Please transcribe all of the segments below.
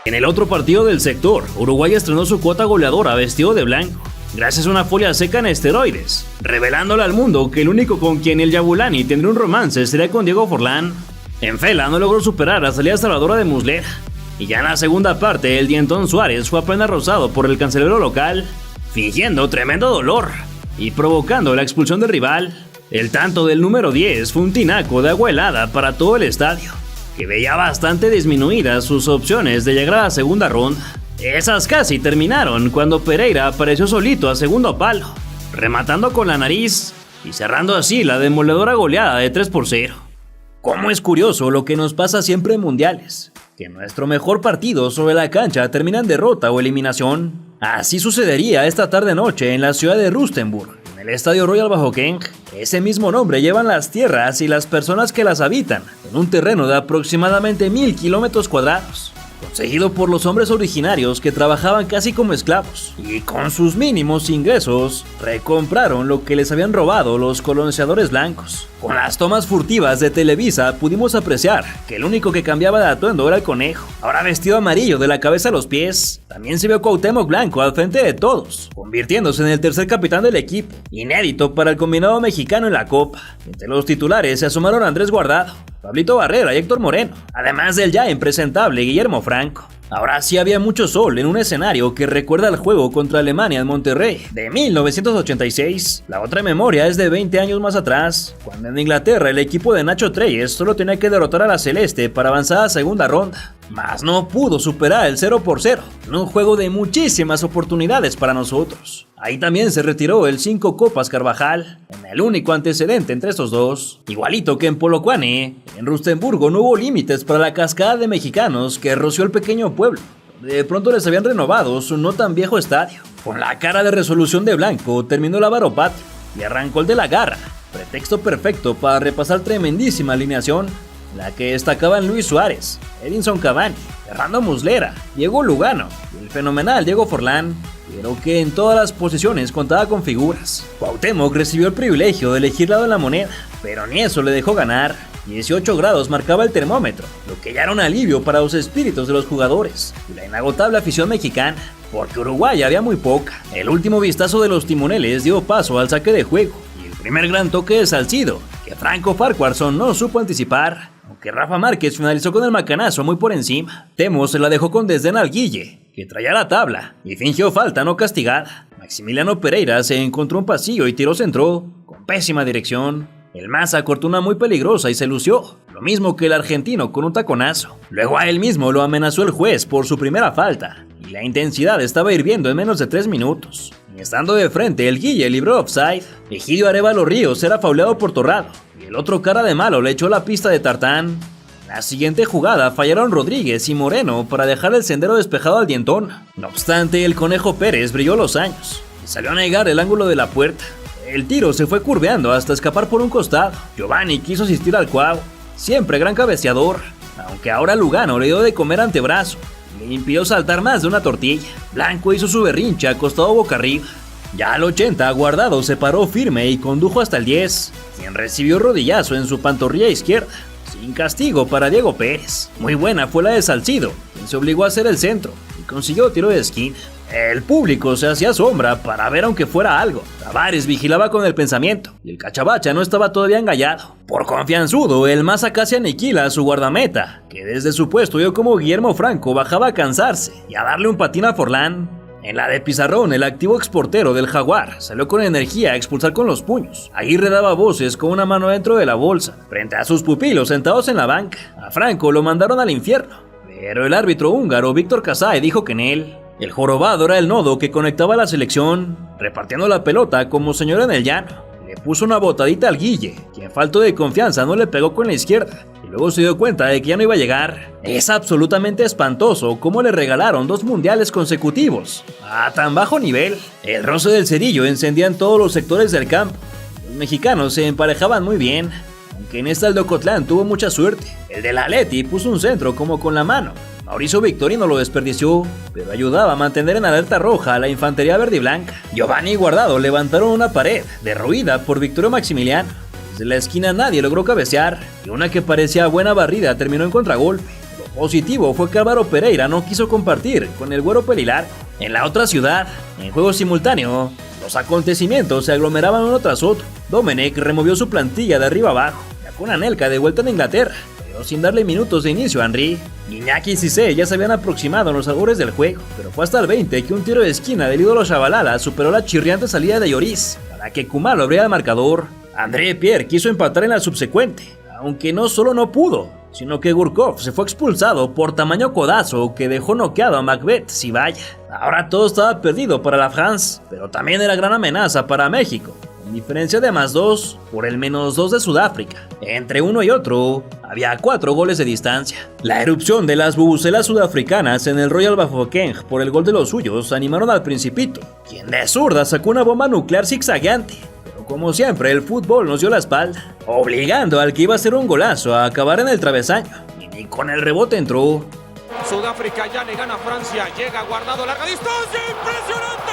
En el otro partido del sector, Uruguay estrenó su cuota goleadora vestido de blanco, gracias a una folia seca en esteroides, revelándole al mundo que el único con quien el Yabulani tendría un romance sería con Diego Forlán. En Fela no logró superar la salida salvadora de Muslera, y ya en la segunda parte el dientón Suárez fue apenas rozado por el cancerbero local, fingiendo tremendo dolor y provocando la expulsión del rival. El tanto del número 10 fue un tinaco de agua helada para todo el estadio, que veía bastante disminuidas sus opciones de llegar a la segunda ronda. Esas casi terminaron cuando Pereira apareció solito a segundo palo, rematando con la nariz y cerrando así la demoledora goleada de 3-0. Cómo es curioso lo que nos pasa siempre en mundiales, que nuestro mejor partido sobre la cancha termina en derrota o eliminación. Así sucedería esta tarde-noche en la ciudad de Rustenburg, en el estadio Royal Bafokeng. Ese mismo nombre llevan las tierras y las personas que las habitan, en un terreno de aproximadamente 1000 kilómetros cuadrados, conseguido por los hombres originarios que trabajaban casi como esclavos, y con sus mínimos ingresos recompraron lo que les habían robado los colonizadores blancos. Con las tomas furtivas de Televisa pudimos apreciar que el único que cambiaba de atuendo era el conejo, ahora vestido amarillo de la cabeza a los pies. También se vio Cuauhtémoc Blanco al frente de todos, convirtiéndose en el tercer capitán del equipo, inédito para el combinado mexicano en la Copa. Entre los titulares se asomaron Andrés Guardado, Pablito Barrera y Héctor Moreno, además del ya impresentable Guillermo Franco. Ahora sí había mucho sol en un escenario que recuerda al juego contra Alemania en Monterrey de 1986. La otra memoria es de 20 años más atrás, cuando en Inglaterra el equipo de Nacho Treyes solo tenía que derrotar a la Celeste para avanzar a segunda ronda, mas no pudo superar el 0-0, en un juego de muchísimas oportunidades para nosotros. Ahí también se retiró el 5 Copas Carvajal, en el único antecedente entre estos dos. Igualito que en Polokwane, en Rustenburgo no hubo límites para la cascada de mexicanos que roció el pequeño pueblo, donde de pronto les habían renovado su no tan viejo estadio. Con la cara de resolución de Blanco terminó el avaro patrio y arrancó el de la garra, pretexto perfecto para repasar tremendísima alineación, la que destacaban Luis Suárez, Edinson Cavani, Fernando Muslera, Diego Lugano y el fenomenal Diego Forlán, pero que en todas las posiciones contaba con figuras. Cuauhtémoc recibió el privilegio de elegir lado en la moneda, pero ni eso le dejó ganar. 18 grados marcaba el termómetro, lo que ya era un alivio para los espíritus de los jugadores y la inagotable afición mexicana, porque Uruguay había muy poca. El último vistazo de los timoneles dio paso al saque de juego y el primer gran toque de Salcido, que Franco Farquharson no supo anticipar, aunque Rafa Márquez finalizó con el macanazo muy por encima. Temo se la dejó con desdén al Guille, que traía la tabla y fingió falta no castigada. Maximiliano Pereira se encontró un pasillo y tiró centro con pésima dirección. El Maza cortó una muy peligrosa y se lució, lo mismo que el argentino con un taconazo. Luego a él mismo lo amenazó el juez por su primera falta, y la intensidad estaba hirviendo en menos de 3 minutos. Y estando de frente, el Guille libró offside. Egidio Arévalo Ríos era fauleado por Torrado, y el otro cara de malo le echó la pista de tartán. En la siguiente jugada fallaron Rodríguez y Moreno para dejar el sendero despejado al dientón. No obstante, el Conejo Pérez brilló los años y salió a negar el ángulo de la puerta. El tiro se fue curveando hasta escapar por un costado. Giovanni quiso asistir al Cuau, siempre gran cabeceador, aunque ahora Lugano le dio de comer antebrazo y le impidió saltar más de una tortilla. Blanco hizo su berrinche acostado boca arriba. Ya al 80, Guardado se paró firme y condujo hasta el 10, quien recibió rodillazo en su pantorrilla izquierda, sin castigo para Diego Pérez. Muy buena fue la de Salcido, quien se obligó a hacer el centro y consiguió tiro de esquina. El público se hacía sombra para ver aunque fuera algo. Tavares vigilaba con el pensamiento y el Cachabacha no estaba todavía engallado. Por confianzudo, el Maza casi aniquila a su guardameta, que desde su puesto vio como Guillermo Franco bajaba a cansarse y a darle un patín a Forlán. En la de Pizarrón, el activo exportero del Jaguar salió con energía a expulsar con los puños. Aguirre daba voces con una mano dentro de la bolsa, frente a sus pupilos sentados en la banca. A Franco lo mandaron al infierno, pero el árbitro húngaro Víctor Kasai dijo que en él. El jorobado era el nodo que conectaba a la selección, repartiendo la pelota como señor en el llano. Le puso una botadita al Guille, quien falto de confianza no le pegó con la izquierda, y luego se dio cuenta de que ya no iba a llegar. Es absolutamente espantoso cómo le regalaron 2 mundiales consecutivos a tan bajo nivel. El roce del cerillo encendía en todos los sectores del campo. Los mexicanos se emparejaban muy bien, aunque en esta el de Ocotlán tuvo mucha suerte. El de la Atleti puso un centro como con la mano. Mauricio Victorino lo desperdició, pero ayudaba a mantener en alerta roja a la infantería verde y blanca. Giovanni y Guardado levantaron una pared, derruida por Victorio Maximiliano. Desde la esquina nadie logró cabecear, y una que parecía buena barrida terminó en contragolpe. Lo Positivo fue que Álvaro Pereira no quiso compartir con el güero pelilar. En la otra ciudad, en juego simultáneo, los acontecimientos se aglomeraban uno tras otro. Domenech removió su plantilla de arriba abajo, ya con Anelka de vuelta en Inglaterra, pero sin darle minutos de inicio a Henry. Guiñac y Cissé ya se habían aproximado en los albores del juego, pero fue hasta el 20 que un tiro de esquina del ídolo Shabalala superó la chirriante salida de Lloris, para que Kumalo abriera el marcador. André Pierre quiso empatar en la subsecuente, aunque no solo no pudo, sino que Gurkov se fue expulsado por tamaño codazo que dejó noqueado a Macbeth Sivaya. Ahora todo estaba perdido para la France, pero también era gran amenaza para México, con diferencia de +2 por el -2 de Sudáfrica. Entre uno y otro, había 4 goles de distancia. La erupción de las bubucelas sudafricanas en el Royal Bafokeng por el gol de los suyos animaron al Principito, quien de zurda sacó una bomba nuclear zigzagueante. Como siempre, el fútbol nos dio la espalda, obligando al que iba a hacer un golazo a acabar en el travesaño, y ni con el rebote entró. Sudáfrica ya le gana a Francia, llega Guardado a larga distancia, ¡impresionante!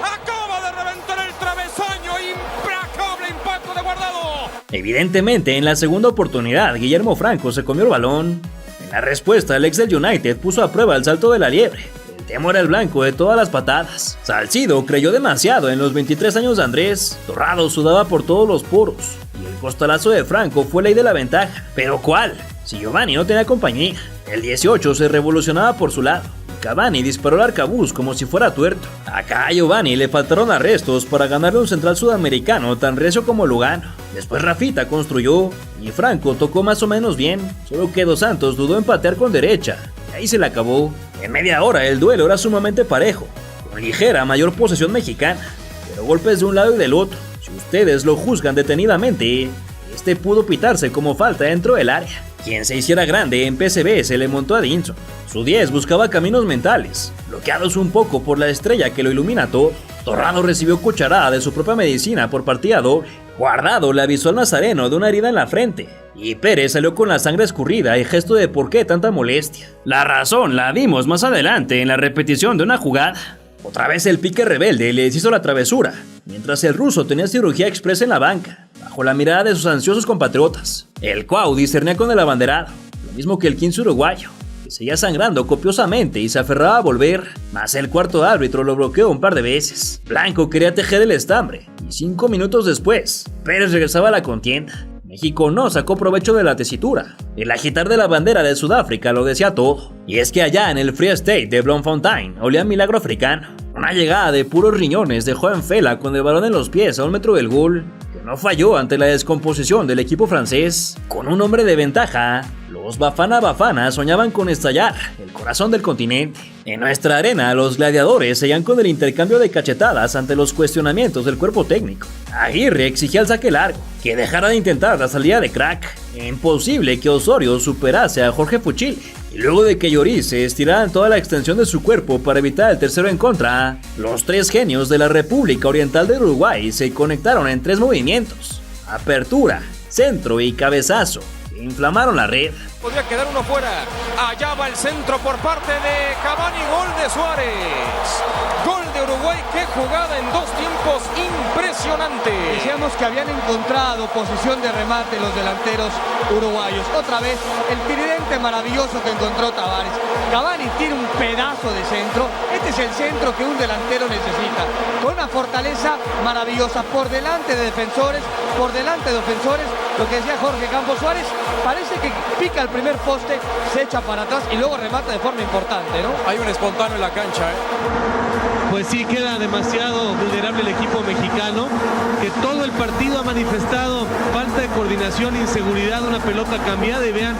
Acaba de reventar el travesaño, implacable impacto de Guardado. Evidentemente, en la segunda oportunidad, Guillermo Franco se comió el balón. En la respuesta, el ex del United puso a prueba el salto de la liebre. Temo era el blanco de todas las patadas. Salcido creyó demasiado en los 23 años de Andrés. Torrado sudaba por todos los poros. Y el costalazo de Franco fue ley de la ventaja. ¿Pero cuál? Si Giovanni no tenía compañía. El 18 se revolucionaba por su lado. Cavani disparó al arcabuz como si fuera tuerto. Acá a Giovanni le faltaron arrestos para ganarle un central sudamericano tan recio como Lugano. Después Rafita construyó y Franco tocó más o menos bien. Solo que Dos Santos dudó en patear con derecha. Y ahí se le acabó. En media hora el duelo era sumamente parejo, con ligera mayor posesión mexicana, pero golpes de un lado y del otro. Si ustedes lo juzgan detenidamente, este pudo pitarse como falta dentro del área. Quien se hiciera grande en PSV se le montó a Dinson. Su 10 buscaba caminos mentales, bloqueados un poco por la estrella que lo ilumina todo. Torrado recibió cucharada de su propia medicina por partida doble. Guardado le avisó al nazareno de una herida en la frente, y Pérez salió con la sangre escurrida y gesto de por qué tanta molestia. La razón la vimos más adelante en la repetición de una jugada. Otra vez el pique rebelde le deshizo la travesura, mientras el ruso tenía cirugía expresa en la banca, bajo la mirada de sus ansiosos compatriotas. El Cuau discernía con el abanderado, lo mismo que el 15 uruguayo, que seguía sangrando copiosamente y se aferraba a volver, mas el cuarto árbitro lo bloqueó un par de veces. Blanco quería tejer el estambre, y 5 minutos después, Pérez regresaba a la contienda. México no sacó provecho de la tesitura. El agitar de la bandera de Sudáfrica lo decía todo. Y es que allá en el Free State de Bloemfontein olía milagro africano. Una llegada de puros riñones dejó en Fela con el balón en los pies a 1 metro del gol, que no falló ante la descomposición del equipo francés. Con un hombre de ventaja, los Bafana soñaban con estallar el corazón del continente. En nuestra arena, los gladiadores seguían con el intercambio de cachetadas ante los cuestionamientos del cuerpo técnico. Aguirre exigía el saque largo, que dejara de intentar la salida de crack. Imposible que Osorio superase a Jorge Fuchile. Y luego de que Lloris se estirara en toda la extensión de su cuerpo para evitar el tercero en contra, los 3 genios de la República Oriental de Uruguay se conectaron en 3 movimientos: apertura, centro y cabezazo. Inflamaron la red. Podría quedar uno fuera. Allá va el centro por parte de Cavani. Gol de Suárez. Gol de Uruguay. Qué jugada en 2 tiempos impresionante. Decíamos que habían encontrado posición de remate los delanteros uruguayos. Otra vez el tridente maravilloso que encontró Tavares. Cavani tiene un pedazo de centro. Este es el centro que un delantero necesita. Con una fortaleza maravillosa por delante de defensores, por delante de ofensores. Lo que decía Jorge Campos, Suárez parece que pica el primer poste, se echa para atrás y luego remata de forma importante, ¿no? Hay un espontáneo en la cancha, Pues sí, queda demasiado vulnerable el equipo mexicano, que todo el partido ha manifestado falta de coordinación, inseguridad, una pelota cambiada, y vean,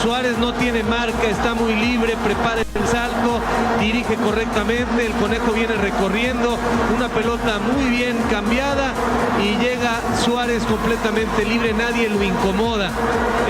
Suárez no tiene marca, está muy libre, prepara el salto, dirige correctamente, el conejo viene recorriendo, una pelota muy bien cambiada y llega Suárez completamente libre, nadie lo incomoda.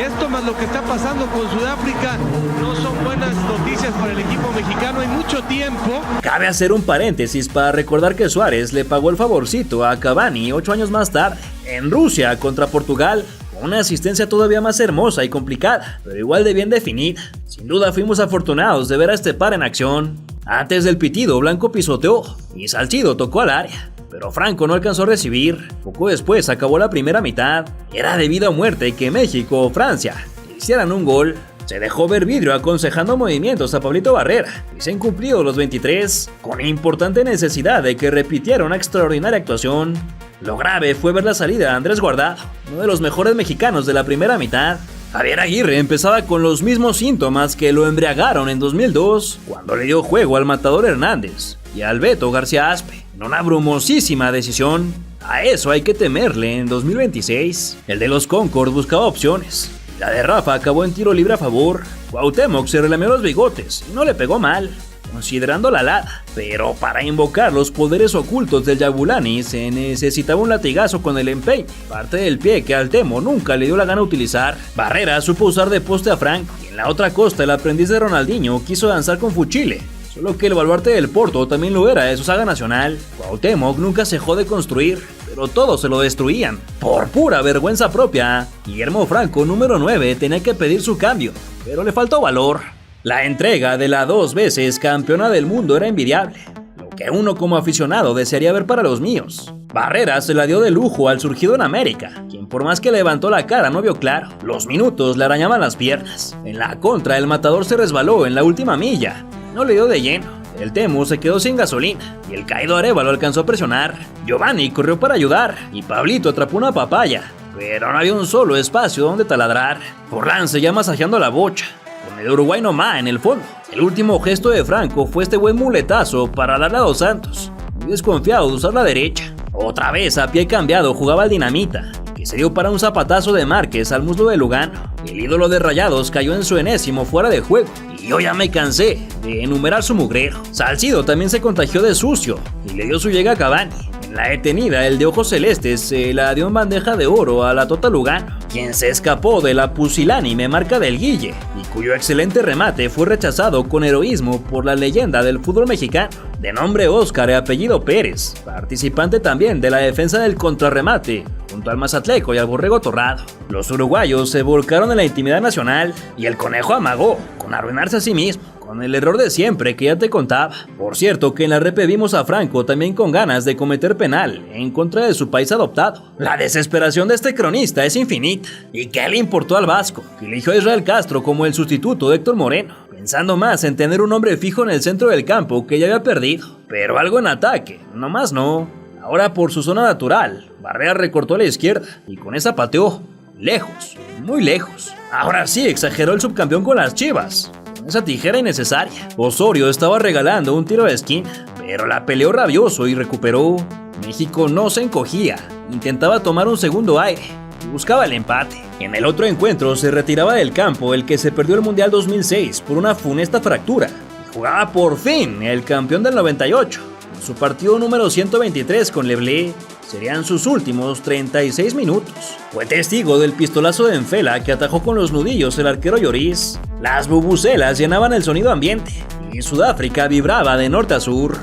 Esto más lo que está pasando con Sudáfrica no son buenas noticias para el equipo mexicano, hay mucho tiempo. Cabe hacer un paréntesis para recordar que Suárez le pagó el favorcito a Cavani 8 años más tarde, en Rusia contra Portugal, con una asistencia todavía más hermosa y complicada, pero igual de bien definida. Sin duda fuimos afortunados de ver a este par en acción. Antes del pitido, Blanco pisoteó y Salcido tocó al área, pero Franco no alcanzó a recibir. Poco después acabó la primera mitad. Era de vida o muerte que México o Francia hicieran un gol. Se dejó ver vidrio aconsejando movimientos a Pablito Barrera y se han cumplido los 23 con importante necesidad de que repitiera una extraordinaria actuación. Lo grave fue ver la salida de Andrés Guardado, uno de los mejores mexicanos de la primera mitad. Javier Aguirre empezaba con los mismos síntomas que lo embriagaron en 2002, cuando le dio juego al Matador Hernández y al Beto García Aspe, en una brumosísima decisión. A eso hay que temerle en 2026. El de los Concord buscaba opciones. La de Rafa acabó en tiro libre a favor. Cuauhtémoc se relamió los bigotes y no le pegó mal, considerando la alada. Pero para invocar los poderes ocultos del Jabulani se necesitaba un latigazo con el empeine, parte del pie que al Temo nunca le dio la gana utilizar. Barrera supo usar de poste a Franco, y en la otra costa el aprendiz de Ronaldinho quiso danzar con Fuchile. Solo que el baluarte del Porto también lo era de su saga nacional. Cuauhtémoc nunca se dejó de construir, pero todos se lo destruían. Por pura vergüenza propia, Guillermo Franco, número 9, tenía que pedir su cambio, pero le faltó valor. La entrega de la 2 veces campeona del mundo era envidiable, lo que uno como aficionado desearía ver para los míos. Barrera se la dio de lujo al surgido en América, quien por más que levantó la cara no vio claro. Los minutos le arañaban las piernas. En la contra el Matador se resbaló en la última milla. No le dio de lleno. El Temu se quedó sin gasolina y el caído Arévalo alcanzó a presionar. Giovanni corrió para ayudar y Pablito atrapó una papaya, pero no había un solo espacio donde taladrar. Forlán seguía masajeando la bocha, con el Uruguay nomás en el fondo. El último gesto de Franco fue este buen muletazo para darle a Dos Santos, muy desconfiado de usar la derecha. Otra vez a pie cambiado jugaba el Dinamita, que se dio para un zapatazo de Márquez al muslo de Lugano. El ídolo de Rayados cayó en su enésimo fuera de juego, y yo ya me cansé de enumerar su mugrero. Salcido también se contagió de sucio y le dio su llega a Cavani. En la detenida, el de ojos celestes se la dio en bandeja de oro a la Tota Lugano, quien se escapó de la pusilánime marca del Guille, y cuyo excelente remate fue rechazado con heroísmo por la leyenda del fútbol mexicano, de nombre Óscar y apellido Pérez, participante también de la defensa del contrarremate, junto al Mazatleco y al Borrego Torrado. Los uruguayos se volcaron en la intimidad nacional y el Conejo amagó con arruinarse a sí mismo, con el error de siempre que ya te contaba. Por cierto que en la repe vimos a Franco también con ganas de cometer penal en contra de su país adoptado. La desesperación de este cronista es infinita. ¿Y qué le importó al vasco, que eligió a Israel Castro como el sustituto de Héctor Moreno, pensando más en tener un hombre fijo en el centro del campo que ya había perdido? Pero algo en ataque, nomás no. Ahora por su zona natural, Barrera recortó a la izquierda y con esa pateó lejos, muy lejos. Ahora sí exageró el subcampeón con las Chivas, con esa tijera innecesaria. Osorio estaba regalando un tiro de esquina, pero la peleó rabioso y recuperó. México no se encogía, intentaba tomar un segundo aire y buscaba el empate. En el otro encuentro se retiraba del campo el que se perdió el Mundial 2006 por una funesta fractura y jugaba por fin el campeón del 98. En su partido número 123 con Leblé serían sus últimos 36 minutos. Fue testigo del pistolazo de Enfela que atajó con los nudillos el arquero Lloris. Las bubucelas llenaban el sonido ambiente y Sudáfrica vibraba de norte a sur.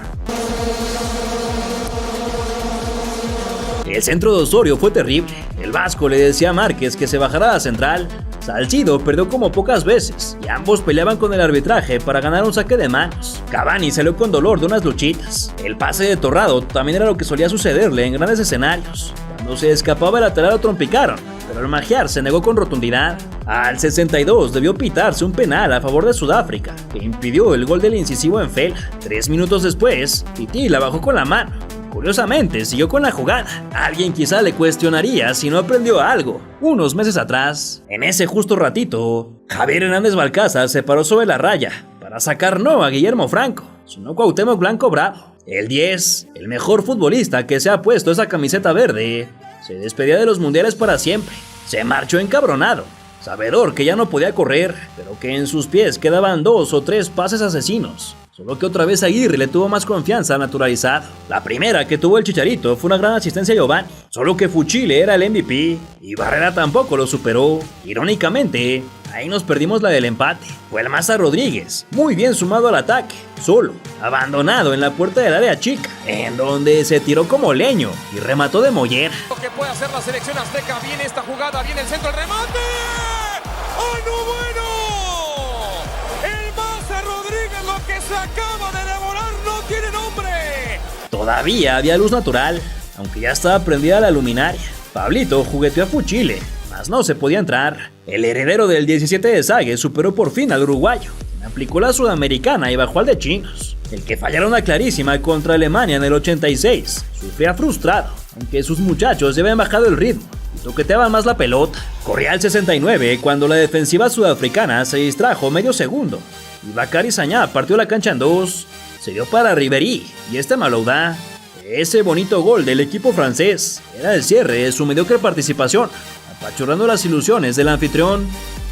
El centro de Osorio fue terrible. El vasco le decía a Márquez que se bajara a central. Salcido perdió como pocas veces y ambos peleaban con el arbitraje para ganar un saque de manos. Cavani salió con dolor de unas luchitas. El pase de Torrado también era lo que solía sucederle en grandes escenarios. Cuando se escapaba el lateral lo trompicaron, pero el magiar se negó con rotundidad. Al 62 debió pitarse un penal a favor de Sudáfrica, que impidió el gol del incisivo Enfela. 3 minutos después, Titi la bajó con la mano. Curiosamente, siguió con la jugada. Alguien quizá le cuestionaría si no aprendió algo unos meses atrás. En ese justo ratito, Javier Hernández Balcázar se paró sobre la raya para sacar no a Guillermo Franco, sino Cuauhtémoc Blanco Bravo. El 10, el mejor futbolista que se ha puesto esa camiseta verde, se despedía de los mundiales para siempre. Se marchó encabronado, sabedor que ya no podía correr, pero que en sus pies quedaban 2 o 3 pases asesinos. Solo que otra vez Aguirre le tuvo más confianza naturalizado. La primera que tuvo el Chicharito fue una gran asistencia a Giovanni. Solo que Fuchile era el MVP y Barrera tampoco lo superó. Irónicamente, ahí nos perdimos la del empate. Fue el Maza Rodríguez, muy bien sumado al ataque, solo, abandonado en la puerta del área chica, en donde se tiró como leño y remató de mollera. Lo que puede hacer la selección azteca, viene esta jugada, viene el centro, el remate. ¡Ay, no, bueno! Que se acaba de devorar no tiene nombre. Todavía había luz natural, aunque ya estaba prendida la luminaria. Pablito jugueteó a Fuchile, mas no se podía entrar. El heredero del 17 de Sague superó por fin al uruguayo, quien aplicó la sudamericana y bajó al de chinos. El que fallara una clarísima contra Alemania en el 86, sufría frustrado, aunque sus muchachos ya habían bajado el ritmo y toqueteaban más la pelota. Corría al 69 cuando la defensiva sudafricana se distrajo medio segundo y Bakary Sagna partió la cancha en dos. Se dio para Ribéry y este Malouda. Ese bonito gol del equipo francés era el cierre de su mediocre participación, apachurrando las ilusiones del anfitrión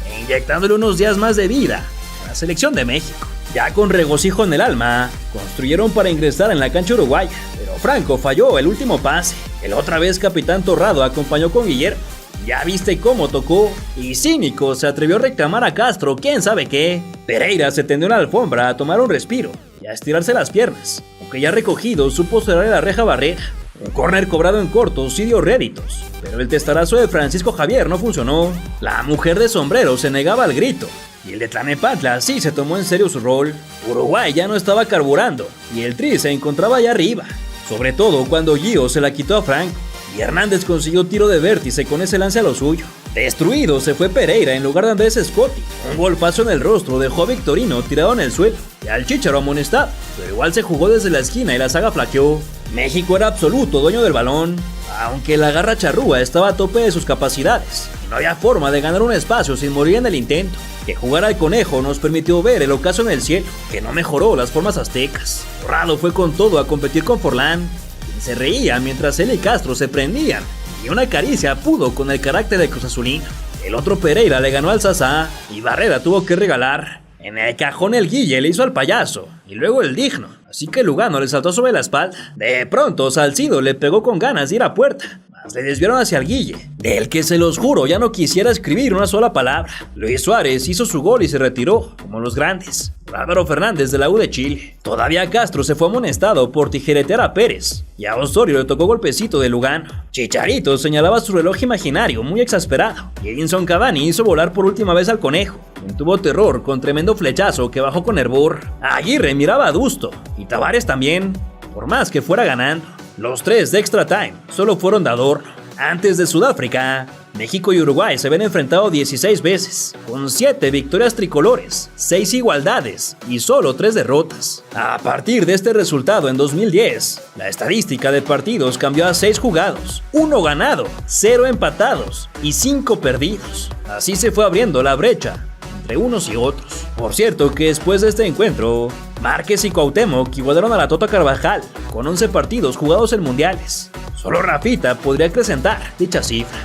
e inyectándole unos días más de vida a la selección de México. Ya con regocijo en el alma, construyeron para ingresar en la cancha uruguaya, pero Franco falló el último pase. El otra vez capitán Torrado acompañó con Guillermo. Ya viste cómo tocó, y cínico se atrevió a reclamar a Castro quién sabe qué. Pereira se tendió en la alfombra a tomar un respiro y a estirarse las piernas, aunque ya recogido supo cerrar la reja barrera. Un córner cobrado en corto sí dio réditos, pero el testarazo de Francisco Javier no funcionó. La mujer de sombrero se negaba al grito, y el de Tlanepantla sí se tomó en serio su rol. Uruguay ya no estaba carburando, y el Tri se encontraba allá arriba, sobre todo cuando Gio se la quitó a Franco, y Hernández consiguió tiro de vértice con ese lance a lo suyo. Destruido se fue Pereira en lugar de Andrés Scotti. Un golpazo en el rostro dejó a Victorino tirado en el suelo y al Chícharo amonestado, pero igual se jugó desde la esquina y la saga flaqueó. México era absoluto dueño del balón, aunque la garra charrúa estaba a tope de sus capacidades y no había forma de ganar un espacio sin morir en el intento. Que jugar al conejo nos permitió ver el ocaso en el cielo, que no mejoró las formas aztecas. Torrado fue con todo a competir con Forlán, quien se reía mientras él y Castro se prendían, y una caricia pudo con el carácter de Cruz Azulino. El otro Pereira le ganó al Sasá y Barrera tuvo que regalar. En el cajón el Guille le hizo al payaso y luego el digno, así que Lugano le saltó sobre la espalda. De pronto Salcido le pegó con ganas de ir a puerta, mas le desviaron hacia el Guille, del que se los juro ya no quisiera escribir una sola palabra. Luis Suárez hizo su gol y se retiró, como los grandes. Álvaro Fernández de la U de Chile. Todavía Castro se fue amonestado por tijeretear a Pérez, y a Osorio le tocó golpecito de Lugano. Chicharito señalaba su reloj imaginario muy exasperado, y Edinson Cavani hizo volar por última vez al conejo, quien tuvo terror con tremendo flechazo que bajó con hervor. Aguirre miraba adusto, y Tavares también, por más que fuera ganando. Los tres de extra time solo fueron de adorno. Antes de Sudáfrica, México y Uruguay se habían enfrentado 16 veces, con 7 victorias tricolores, 6 igualdades y solo 3 derrotas. A partir de este resultado en 2010, la estadística de partidos cambió a 6 jugados, 1 ganado, 0 empatados y 5 perdidos. Así se fue abriendo la brecha entre unos y otros. Por cierto que después de este encuentro, Márquez y Cuauhtémoc igualaron a la Tota Carvajal, con 11 partidos jugados en mundiales. Solo Rafita podría acrecentar dicha cifra.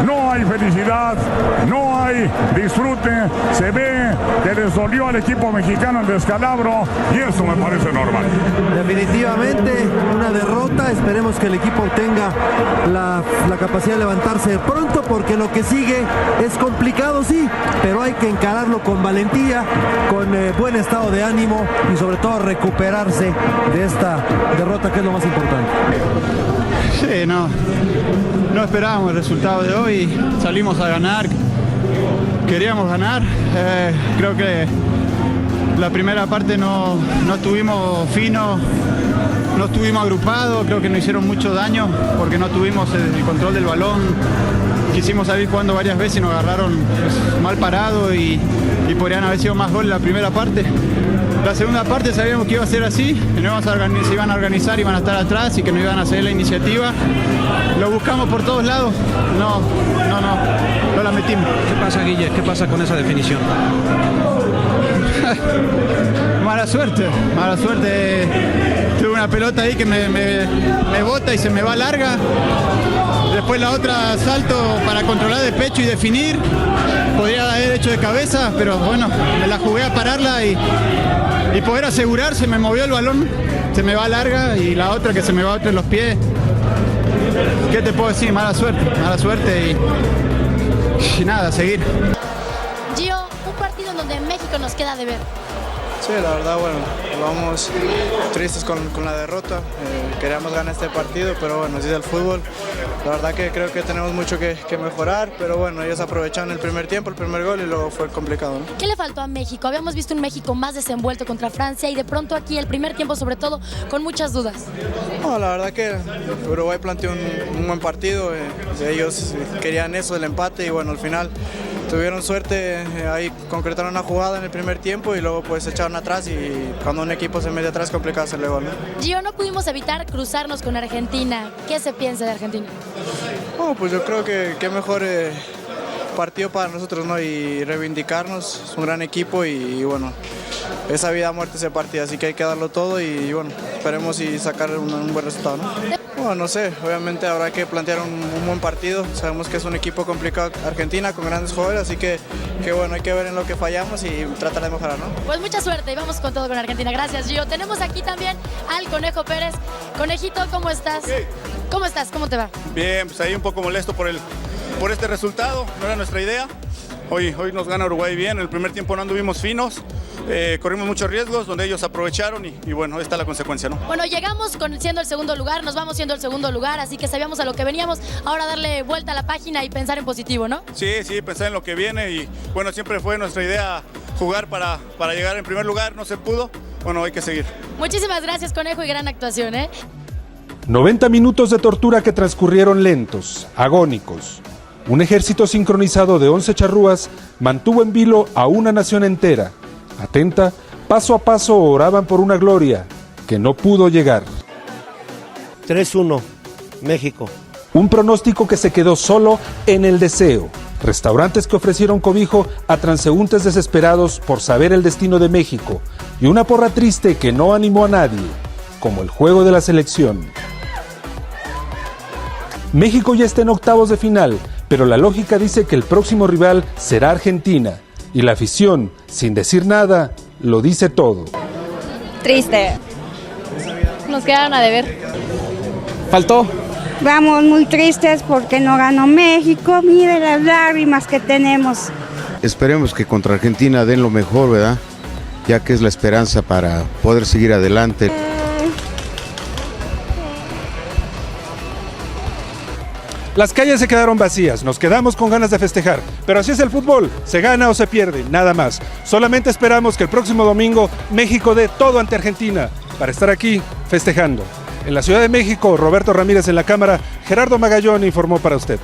No hay felicidad, no hay disfrute, se ve que les dolió al equipo mexicano el descalabro y eso me parece normal. Definitivamente una derrota, esperemos que el equipo tenga la capacidad de levantarse pronto porque lo que sigue es complicado, sí, pero hay que encararlo con valentía, con buen estado de ánimo y sobre todo recuperarse de esta derrota que es lo más importante. Sí, no esperábamos el resultado de hoy, salimos a ganar, queríamos ganar, creo que la primera parte no estuvimos finos, no estuvimos agrupados, creo que nos hicieron mucho daño porque no tuvimos el control del balón, quisimos salir jugando varias veces y nos agarraron mal parados y podrían haber sido más goles la primera parte. La segunda parte sabíamos que iba a ser así, que se iban a organizar, iban a estar atrás y que no iban a hacer la iniciativa. Lo buscamos por todos lados, no la metimos. ¿Qué pasa, Guille? ¿Qué pasa con esa definición? Mala suerte. Tuve una pelota ahí que me bota y se me va larga. Después la otra salto para controlar de pecho y definir. Podría haber hecho de cabeza, pero bueno, me la jugué a pararla y poder asegurar, se me movió el balón, se me va larga y la otra que se me va entre los pies. ¿Qué te puedo decir? Mala suerte y nada, seguir. Gio, un partido en donde México nos queda de ver. Sí, la verdad, bueno, vamos tristes con la derrota. Queríamos ganar este partido, pero bueno, así es el fútbol. La verdad que creo que tenemos mucho que mejorar, pero bueno, ellos aprovecharon el primer tiempo, el primer gol y luego fue complicado, ¿no? ¿Qué le faltó a México? Habíamos visto un México más desenvuelto contra Francia y de pronto aquí el primer tiempo, sobre todo, con muchas dudas. No, la verdad que Uruguay planteó un buen partido. Ellos querían eso, el empate, y bueno, al final tuvieron suerte, ahí concretaron una jugada en el primer tiempo y luego pues se echaron atrás, y cuando un equipo se mete atrás es complicado hacerle gol, ¿no? Gio, no pudimos evitar cruzarnos con Argentina. ¿Qué se piensa de Argentina? No, pues yo creo que qué mejor partido para nosotros, ¿no? Y reivindicarnos, es un gran equipo y bueno, esa vida muerte ese partido, así que hay que darlo todo y bueno, esperemos y sacar un buen resultado, ¿no? Bueno, no sé, obviamente habrá que plantear un buen partido, sabemos que es un equipo complicado Argentina con grandes jugadores, así que bueno, hay que ver en lo que fallamos y tratar de mejorar, ¿no? Pues mucha suerte y vamos con todo con Argentina. Gracias, Gio. Tenemos aquí también al Conejo Pérez. Conejito, ¿cómo estás? Sí. ¿Cómo estás? ¿Cómo te va? Bien, pues ahí un poco molesto por este resultado, no era nuestra idea. Hoy nos gana Uruguay bien, en el primer tiempo no anduvimos finos, corrimos muchos riesgos donde ellos aprovecharon y bueno, esta es la consecuencia, ¿no? Bueno, llegamos siendo el segundo lugar, nos vamos siendo el segundo lugar, así que sabíamos a lo que veníamos, ahora darle vuelta a la página y pensar en positivo, ¿no? Sí, pensar en lo que viene y bueno, siempre fue nuestra idea jugar para llegar en primer lugar, no se pudo, bueno, hay que seguir. Muchísimas gracias, Conejo, y gran actuación, 90 minutos de tortura que transcurrieron lentos, agónicos. Un ejército sincronizado de 11 charrúas mantuvo en vilo a una nación entera. Atenta, paso a paso oraban por una gloria que no pudo llegar. 3-1, México. Un pronóstico que se quedó solo en el deseo. Restaurantes que ofrecieron cobijo a transeúntes desesperados por saber el destino de México. Y una porra triste que no animó a nadie, como el juego de la selección. México ya está en octavos de final, pero la lógica dice que el próximo rival será Argentina. Y la afición, sin decir nada, lo dice todo. Triste. Nos quedaron a deber. Faltó. Vamos muy tristes porque no ganó México. Mire las lágrimas que tenemos. Esperemos que contra Argentina den lo mejor, ¿verdad? Ya que es la esperanza para poder seguir adelante. Las calles se quedaron vacías, nos quedamos con ganas de festejar, pero así es el fútbol, se gana o se pierde, nada más. Solamente esperamos que el próximo domingo México dé todo ante Argentina para estar aquí festejando. En la Ciudad de México, Roberto Ramírez en la cámara, Gerardo Magallón informó para usted.